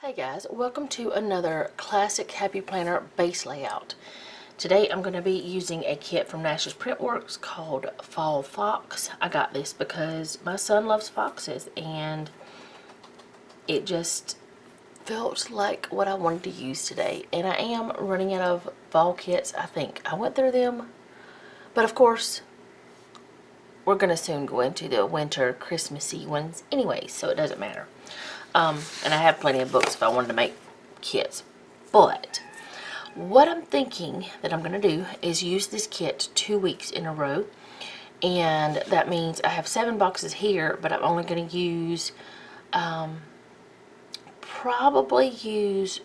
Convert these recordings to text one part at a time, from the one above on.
Hey guys, welcome to another classic Happy Planner base layout. Today I'm going to be using a kit from Nash's Printworks called Fall Fox. I got this because my son loves foxes and it just felt like what I wanted to use today. And I am running out of fall kits. I think I went through them, but of course we're going to soon go into the winter Christmassy ones anyway, so it doesn't matter. And I have plenty of books if I wanted to make kits. But what I'm thinking that I'm going to do is use this kit 2 weeks in a row. And that means I have 7 boxes here, but I'm only going to use, probably use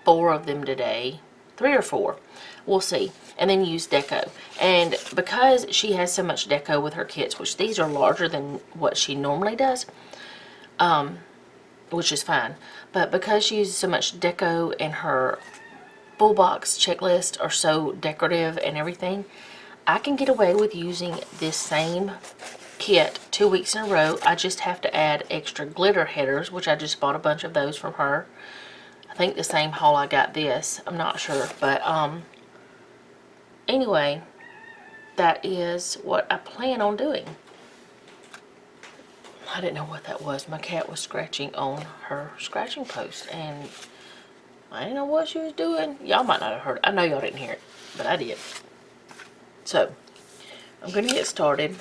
4 of them today. 3 or 4. We'll see. And then use deco. And because she has so much deco with her kits, which these are larger than what she normally does, which is fine, but because she uses so much deco and her full box checklist are so decorative and everything, I can get away with using this same kit 2 weeks in a row. I just have to add extra glitter headers, which I just bought a bunch of those from her. I think the same haul I got this, I'm not sure, but anyway, that is what I plan on doing. I didn't know what that was. My cat was scratching on her scratching post, and I didn't know what she was doing. Y'all might not have heard it. I know y'all didn't hear it, but I did. So, I'm going to get started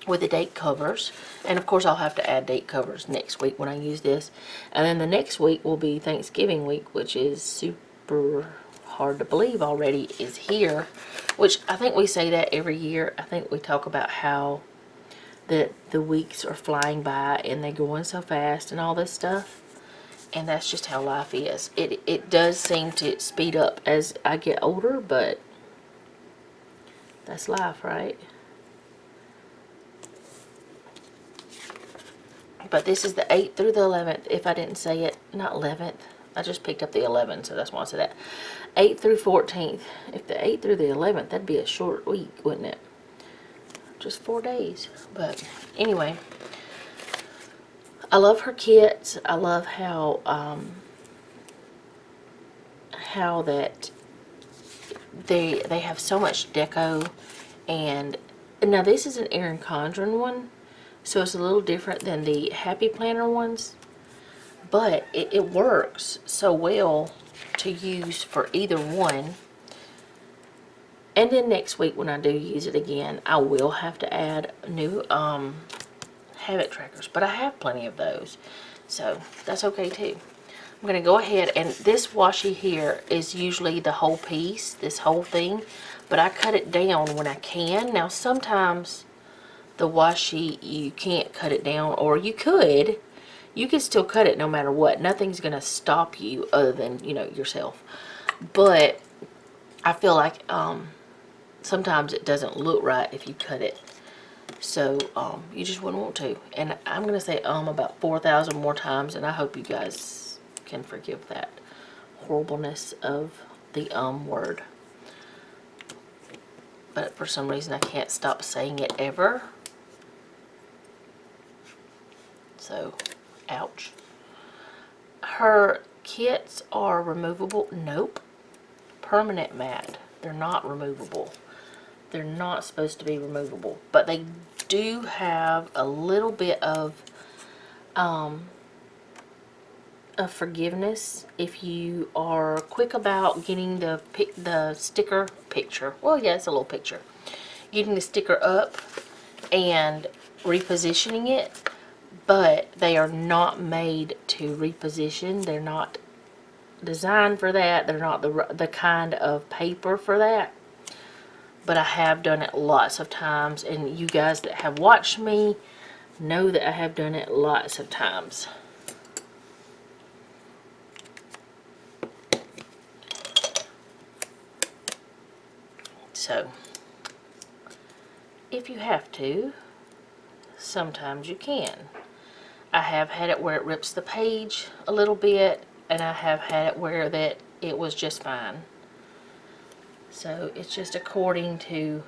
with the date covers. And of course, I'll have to add date covers next week when I use this. And then the next week will be Thanksgiving week, which is super hard to believe already is here. Which I think we say that every year. I think we talk about how that the weeks are flying by and they're going so fast and all this stuff, and that's just how life is. It does seem to speed up as I get older, but that's life, right? But this is the 8th through the 11th, if I didn't say it. Not 11th, I just picked up the 11th, so that's why I said that. 8th through 14th. If the 8th through the 11th, that'd be a short week, wouldn't it? Just 4 days. But anyway, I love her kits. I love how that they have so much deco. And now this is an Erin Condren one, so it's a little different than the Happy Planner ones, but it works so well to use for either one. And then next week when I do use it again, I will have to add new habit trackers, but I have plenty of those, so that's okay too. I'm going to go ahead, and this washi here is usually the whole piece, this whole thing, but I cut it down when I can. Now sometimes the washi you can't cut it down, or you could still cut it no matter what. Nothing's going to stop you other than, you know, yourself. But I feel like sometimes it doesn't look right if you cut it. So, you just wouldn't want to. And I'm going to say about 4,000 more times, and I hope you guys can forgive that horribleness of the word. But for some reason I can't stop saying it ever. So, ouch. Her kits are removable. Nope. Permanent mat. They're not removable. They're not supposed to be removable, but they do have a little bit of forgiveness if you are quick about getting the sticker picture. Well, yeah, it's a little picture. Getting the sticker up and repositioning it, but they are not made to reposition. They're not designed for that. They're not the kind of paper for that. But I have done it lots of times, and you guys that have watched me know that I have done it lots of times. So, if you have to, sometimes you can. I have had it where it rips the page a little bit, and I have had it where that it was just fine. So it's just according to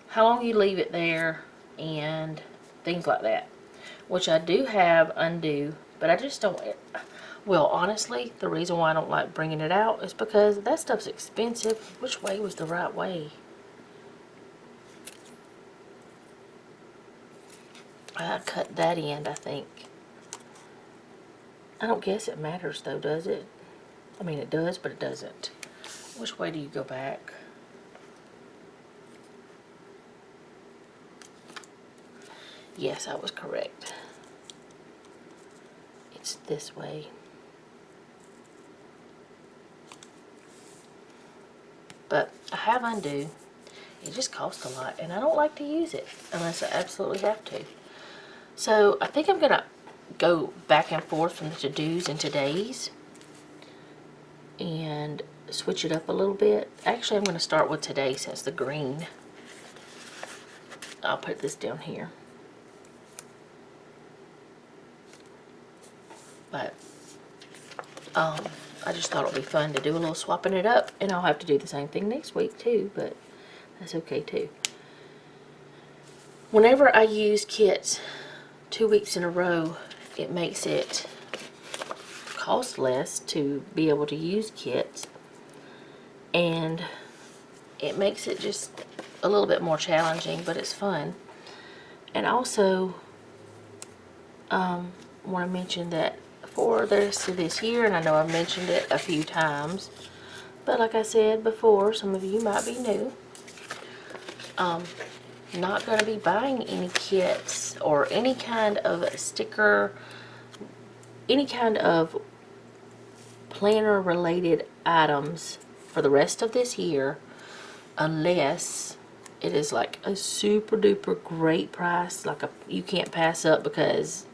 how long you leave it there and things like that. Which I do have undo But I just don't, well, honestly, the reason why I don't like bringing it out is because that stuff's expensive. Which way was the right way? I cut that end, I think. I don't guess it matters though, does it? I mean, it does, but it doesn't. Which way do you go back? Yes, I was correct. It's this way. But I have undo. It just costs a lot, and I don't like to use it unless I absolutely have to. So I think I'm going to go back and forth from the to-dos and todays and switch it up a little bit. Actually, I'm going to start with today since the green. I'll put this down here. But I just thought it would be fun to do a little swapping it up, and I'll have to do the same thing next week too, but that's okay too. Whenever I use kits 2 weeks in a row, it makes it cost less to be able to use kits, and it makes it just a little bit more challenging, but it's fun. And also want to mention that for the rest of this year, and I know I've mentioned it a few times, but like I said before, some of you might be new. Not going to be buying any kits or any kind of sticker, any kind of planner related items for the rest of this year, unless it is like a super duper great price, like you can't pass up because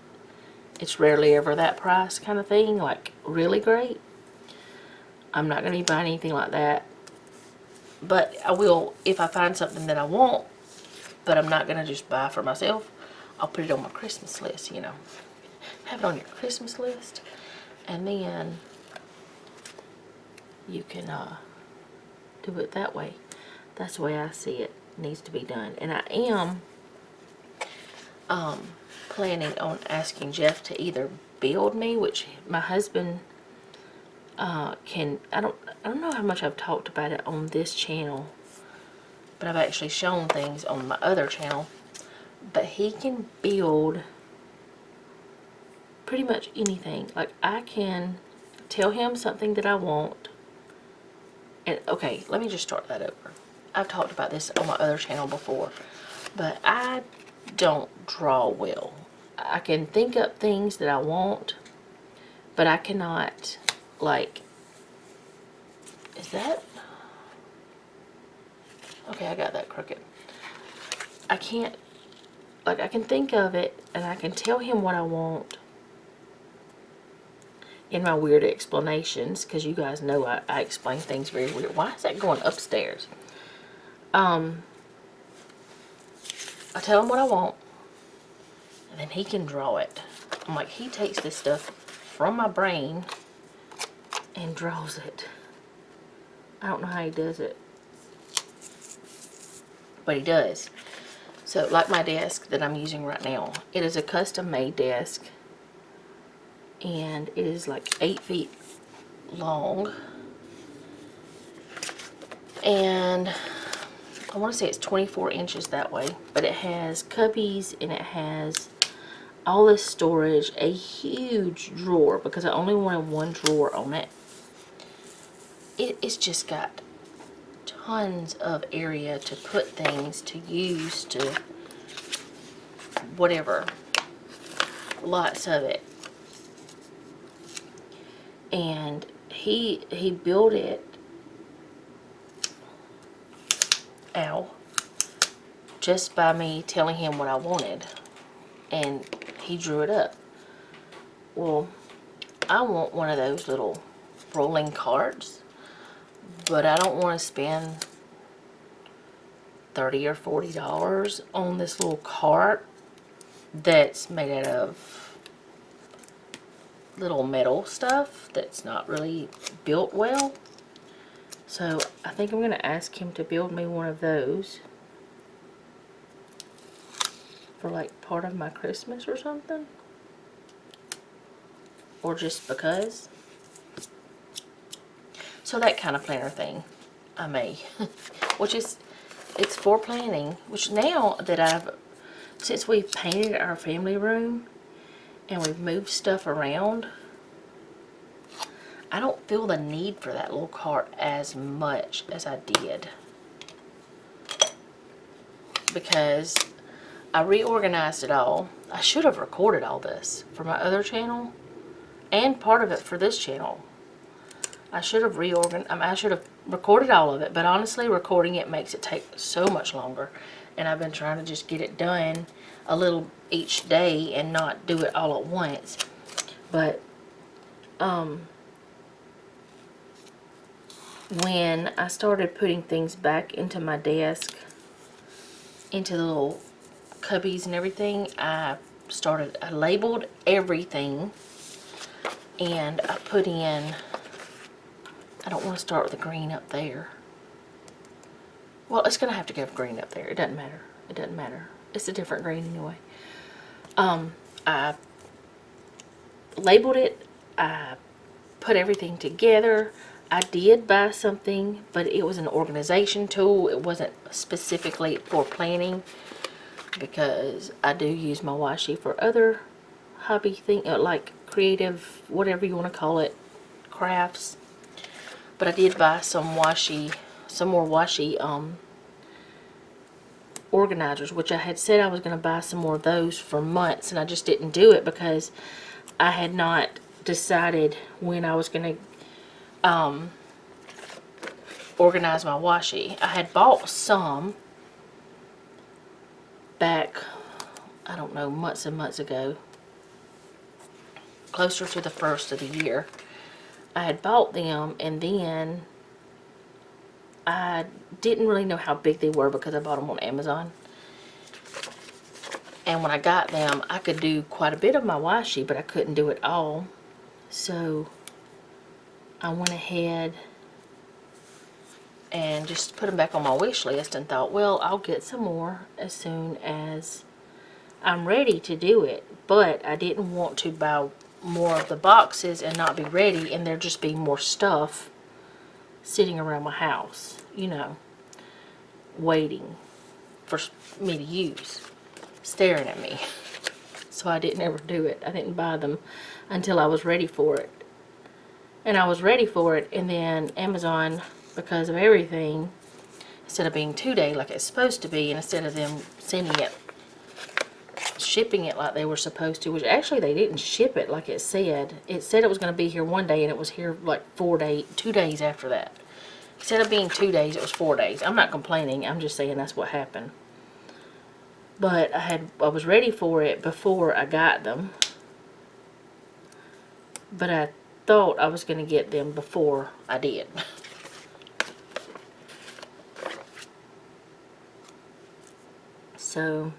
it's rarely ever that price kind of thing, like really great. I'm not going to be buying anything like that, but I will if I find something that I want, but I'm not going to just buy for myself. I'll put it on my Christmas list, you know. Have it on your Christmas list, and then you can do it that way. That's the way I see it needs to be done. And I am planning on asking Jeff to either build me, which my husband can. I don't know how much I've talked about it on this channel, but I've actually shown things on my other channel. But he can build pretty much anything. Like, I can tell him something that I want. And okay, let me just start that over. I've talked about this on my other channel before, but I don't draw well. I can think up things that I want, but I cannot, like, is that, okay, I got that crooked. I can't, like, I can think of it, and I can tell him what I want in my weird explanations, because you guys know I explain things very weird. Why is that going upstairs? I tell him what I want, and then he can draw it. I'm like, he takes this stuff from my brain and draws it. I don't know how he does it, but he does. So, like my desk that I'm using right now, it is a custom made desk, and it is like 8 feet long, and I want to say it's 24 inches that way, but it has cubbies and it has all this storage, a huge drawer, because I only wanted one drawer on it. It's just got tons of area to put things, to use, to whatever, lots of it. And he built it, just by me telling him what I wanted, and he drew it up. Well, I want one of those little rolling carts, but I don't want to spend $30 or $40 on this little cart that's made out of little metal stuff that's not really built well. So I think I'm going to ask him to build me one of those for like part of my Christmas or something. or just because. So that kind of planner thing I made, which is, it's for planning, which now that since we've painted our family room and we've moved stuff around, I don't feel the need for that little cart as much as I did. Because I reorganized it all. I should have recorded all this for my other channel and part of it for this channel. I should have I should have recorded all of it, but honestly, recording it makes it take so much longer. And I've been trying to just get it done a little each day and not do it all at once. But, when I started putting things back into my desk, into the little cubbies and everything, I labeled everything, and I put in, I don't want to start with the green up there. Well, it's going to have to go green up there. It doesn't matter. It doesn't matter. It's a different green anyway. I labeled it. I put everything together. I did buy something, but it was an organization tool. It wasn't specifically for planning, because I do use my washi for other hobby things, like creative, whatever you want to call it, crafts. But I did buy some more washi organizers, which I had said I was going to buy some more of those for months, and I just didn't do it because I had not decided when I was going to organize my washi. I had bought some back, I don't know, months and months ago, closer to the first of the year. I had bought them, and then I didn't really know how big they were because I bought them on Amazon. And when I got them, I could do quite a bit of my washi, but I couldn't do it all. So I went ahead and just put them back on my wish list and thought, well, I'll get some more as soon as I'm ready to do it. But I didn't want to buy more of the boxes and not be ready, and there just be more stuff sitting around my house, you know, waiting for me to use, staring at me. So I didn't ever do it. I didn't buy them until I was ready for it. And I was ready for it, and then Amazon, because of everything, instead of being 2-day like it's supposed to be, and instead of them shipping it like they were supposed to, which actually they didn't ship it like it said. It said it was going to be here 1 day, and it was here like 2 days after that. Instead of being 2 days, it was 4 days. I'm not complaining. I'm just saying that's what happened. But I was ready for it before I got them. But I thought I was going to get them before I did. So,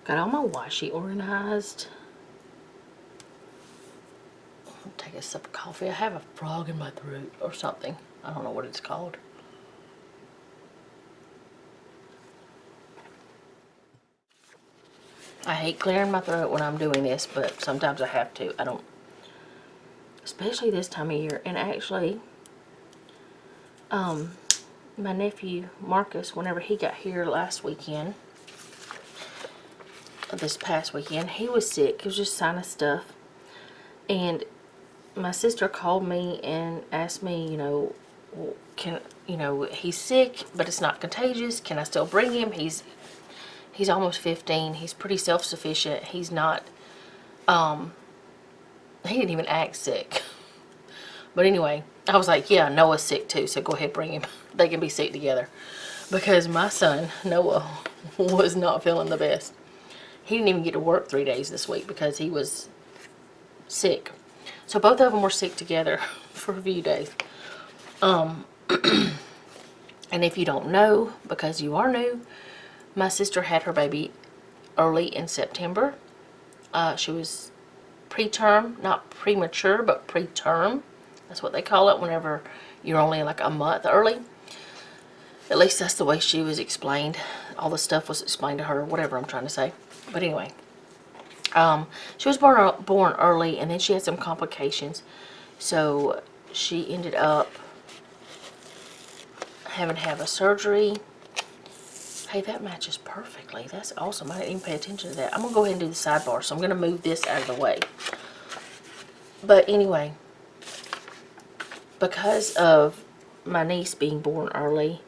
got all my washi organized. I'll take a sip of coffee. I have a frog in my throat or something. I don't know what it's called. I hate clearing my throat when I'm doing this, but sometimes I have to. I don't, especially this time of year. And actually, my nephew Marcus, whenever he got here this past weekend, he was sick. It was just sinus stuff. And my sister called me and asked me, he's sick, but it's not contagious. Can I still bring him? He's almost 15. He's pretty self-sufficient. He's not, he didn't even act sick. But anyway, I was like, yeah, Noah's sick too, so go ahead, bring him. They can be sick together. Because my son, Noah, was not feeling the best. He didn't even get to work 3 days this week because he was sick. So both of them were sick together for a few days. And if you don't know, because you are new, my sister had her baby early in September. She was preterm, not premature, but preterm. That's what they call it whenever you're only like a month early. At least that's the way she was explained. All the stuff was explained to her, whatever I'm trying to say. But anyway, She was born early, and then she had some complications. So she ended up having to have a surgery. Hey, that matches perfectly. That's awesome. I didn't even pay attention to that. I'm going to go ahead and do the sidebar, so I'm going to move this out of the way. But anyway, because of my niece being born early,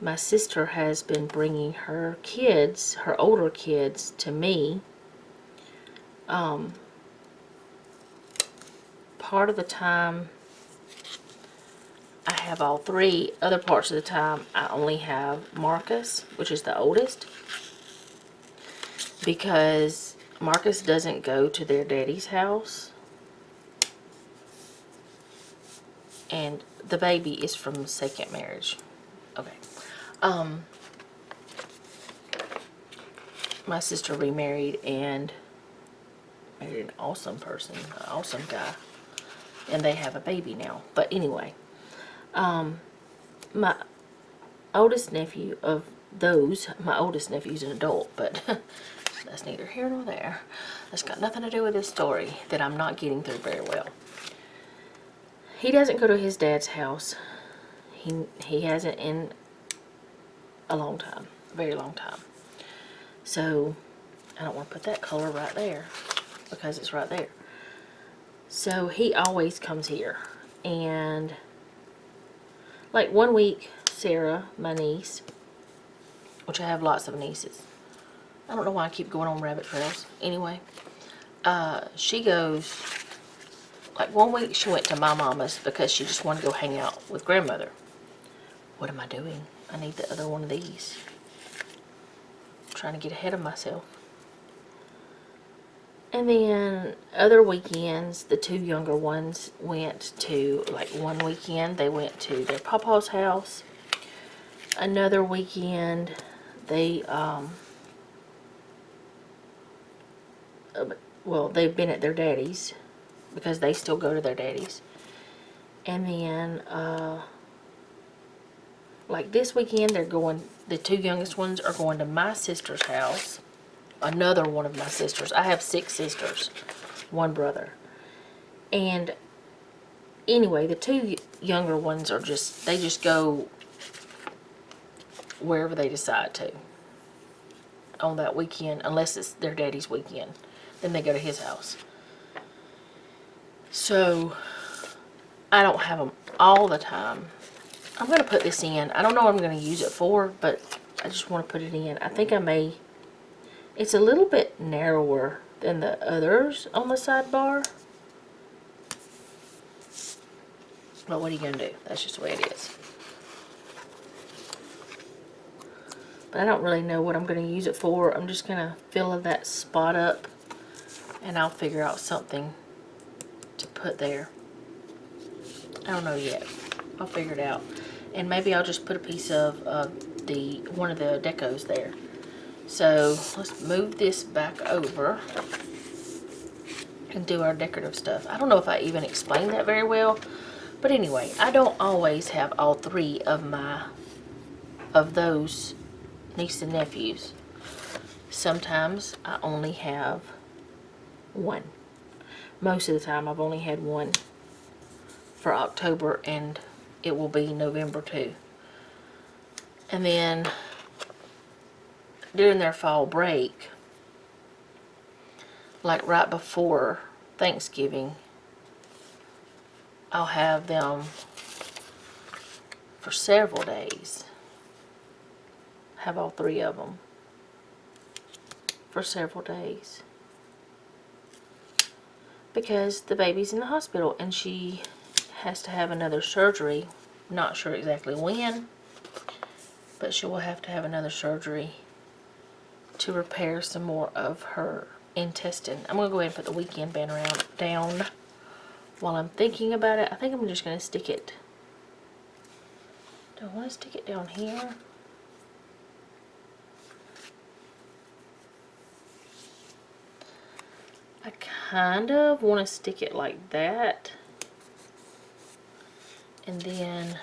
my sister has been bringing her kids, her older kids, to me. Part of the time I have all three. Other parts of the time I only have Marcus, which is the oldest, because Marcus doesn't go to their daddy's house, and the baby is from second marriage. Okay. My sister remarried and married an awesome person, an awesome guy, and they have a baby now. But anyway, my oldest nephew of those, my oldest nephew's an adult, but that's neither here nor there. That's got nothing to do with this story that I'm not getting through very well. He doesn't go to his dad's house. He hasn't in a long time, a very long time. So I don't want to put that color right there because it's right there. So he always comes here, and like one week, Sarah, my niece, which I have lots of nieces. I don't know why I keep going on rabbit trails. Anyway, she goes, like one week she went to my mama's because she just wanted to go hang out with grandmother. What am I doing? I need the other one of these. I'm trying to get ahead of myself. And then other weekends, the two younger ones went to, like one weekend, they went to their papa's house. Another weekend, they, well, they've been at their daddy's because they still go to their daddy's. And then, like this weekend, they're going, the two youngest ones are going to my sister's house. Another one of my sisters. I have 6 sisters, 1 brother. And anyway, the two younger ones are just, they just go wherever they decide to on that weekend, unless it's their daddy's weekend. Then they go to his house. So I don't have them all the time. I'm going to put this in. I don't know what I'm going to use it for, but I just want to put it in. I think I may. It's a little bit narrower than the others on the sidebar. But what are you going to do? That's just the way it is. But I don't really know what I'm going to use it for. I'm just going to fill that spot up, and I'll figure out something to put there. I don't know yet. I'll figure it out. And maybe I'll just put a piece of one of the decos there. So let's move this back over and do our decorative stuff. I don't know if I even explained that very well, but anyway, I don't always have all 3 of those nieces and nephews. Sometimes I only have 1. Most of the time I've only had 1 for October, and it will be November too. And then during their fall break, like right before Thanksgiving, I'll have them for several days. Have all 3 of them for several days. Because the baby's in the hospital and she has to have another surgery. Not sure exactly when, but she will have to have another surgery to repair some more of her intestine. I'm going to go ahead and put the weekend band down while I'm thinking about it. I think I'm just going to stick it. Do I want to stick it down here? I kind of want to stick it like that. And then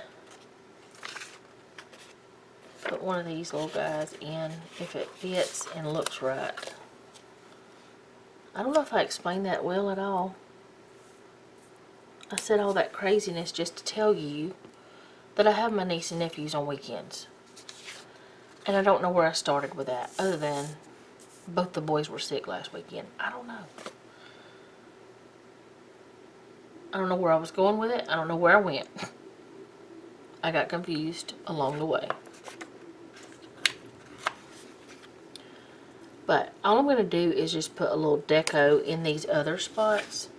put one of these little guys in if it fits and looks right. I don't know if I explained that well at all. I said all that craziness just to tell you that I have my niece and nephews on weekends. And I don't know where I started with that, other than both the boys were sick last weekend. I don't know. I don't know where I was going with it. I don't know where I went. I got confused along the way. But all I'm going to do is just put a little deco in these other spots.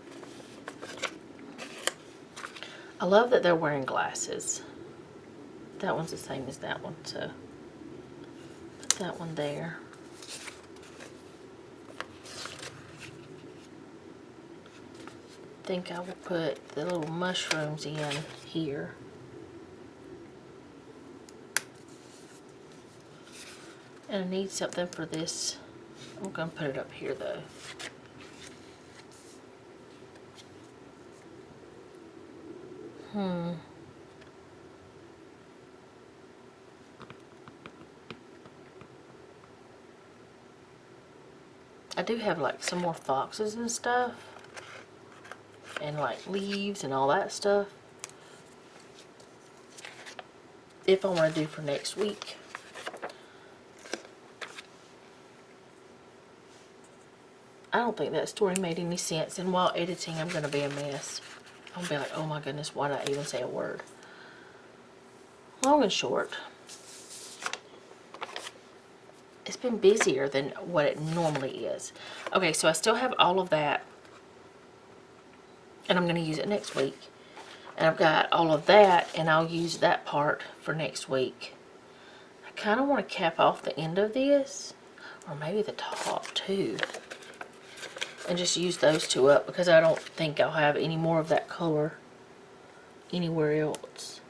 I love that they're wearing glasses. That one's the same as that one, so put that one there. I think I will put the little mushrooms in here. And I need something for this. I'm going to put it up here though. I do have like some more foxes and stuff. And like leaves and all that stuff. If I want to do for next week. I don't think that story made any sense, and while editing I'm going to be a mess. I'll be like, oh my goodness, why did I even say a word? Long and short, it's been busier than what it normally is. Okay, so I still have all of that, and I'm going to use it next week. And I've got all of that, and I'll use that part for next week. I kind of want to cap off the end of this, or maybe the top too. And just use those two up, because I don't think I'll have any more of that color anywhere else.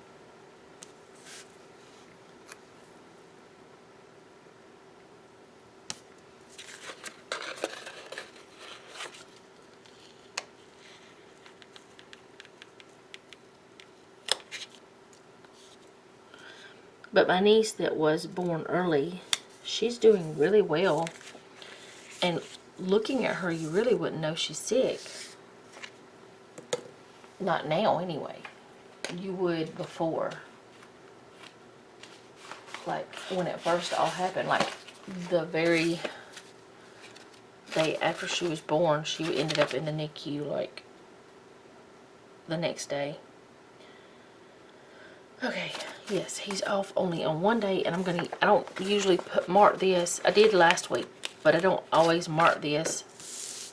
But my niece that was born early, she's doing really well. And looking at her, you really wouldn't know she's sick. Not now, anyway. You would before. Like, when it first all happened, like, the very day after she was born, she ended up in the NICU, like, the next day. Okay, yes, he's off only on one day, and I don't usually mark this. I did last week, but I don't always mark this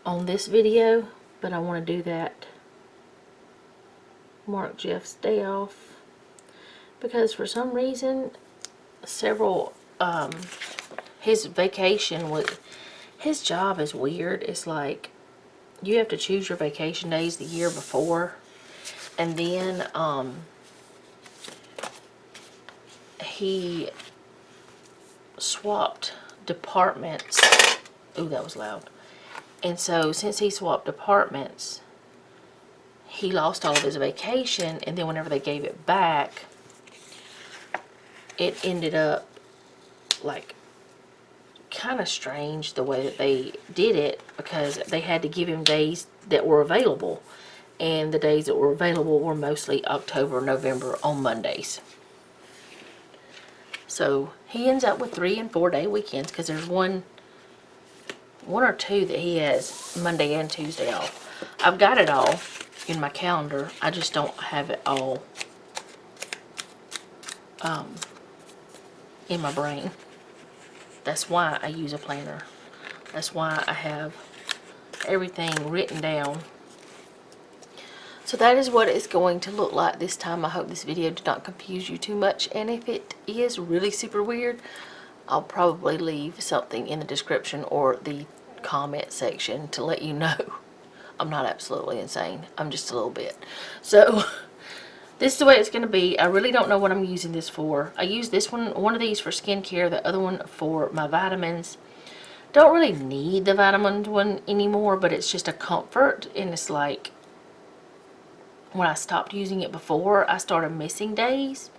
on this video, but I want to do that. Mark Jeff's day off, because for some reason, his vacation was, his job is weird. It's like, you have to choose your vacation days the year before, and then, he swapped departments. Ooh, that was loud. And so since he swapped departments, he lost all of his vacation, and then whenever they gave it back, it ended up like kind of strange the way that they did it, because they had to give him days that were available, and the days that were available were mostly October, November on Mondays. So he ends up with 3 and 4 day weekends, because there's one or two that he has Monday and Tuesday off. I've got it all in my calendar. I just don't have it all in my brain. That's why I use a planner. That's why I have everything written down. So that is what it's going to look like this time. I hope this video did not confuse you too much, and if it is really super weird, I'll probably leave something in the description or the comment section to let you know. I'm not absolutely insane. I'm just a little bit. So this is the way it's going to be. I really don't know what I'm using this for. I use this one of these for skincare, the other one for my vitamins. Don't really need the vitamins one anymore, but it's just a comfort, and it's like, when I stopped using it before, I started missing days.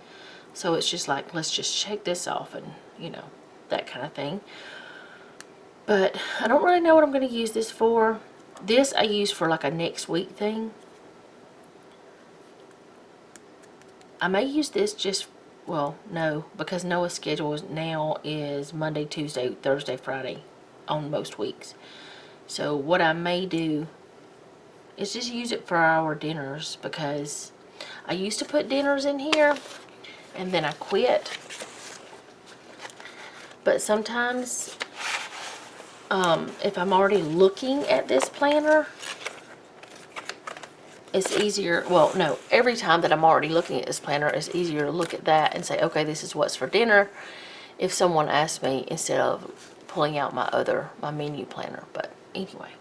So it's just like, let's just check this off, and, you know, that kind of thing. But I don't really know what I'm going to use this for. This I use for like a next week thing. I may use this just, well, no, because Noah's schedule now is Monday, Tuesday, Thursday, Friday on most weeks. So what I may do is just use it for our dinners, because I used to put dinners in here and then I quit. But sometimes if I'm already looking at this planner, it's easier, well, no, every time that I'm already looking at this planner, it's easier to look at that and say, okay, this is what's for dinner, if someone asks me, instead of pulling out my menu planner. But anyway,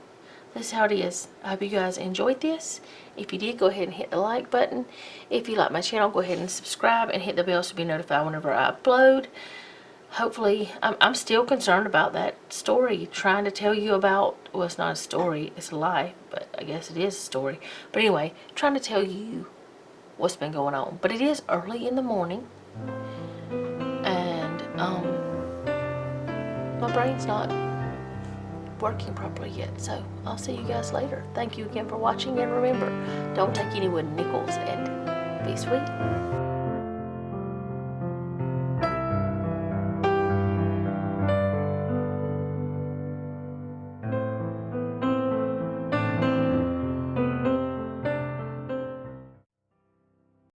this is how it is. I hope you guys enjoyed this. If you did, go ahead and hit the like button. If you like my channel, go ahead and subscribe and hit the bell to be notified whenever I upload. Hopefully, I'm still concerned about that story, trying to tell you about, well, it's not a story, it's a life, but I guess it is a story. But anyway, trying to tell you what's been going on. But it is early in the morning, and my brain's not working properly yet. So I'll see you guys later. Thank you again for watching, and remember, don't take any wooden nickels, and be sweet.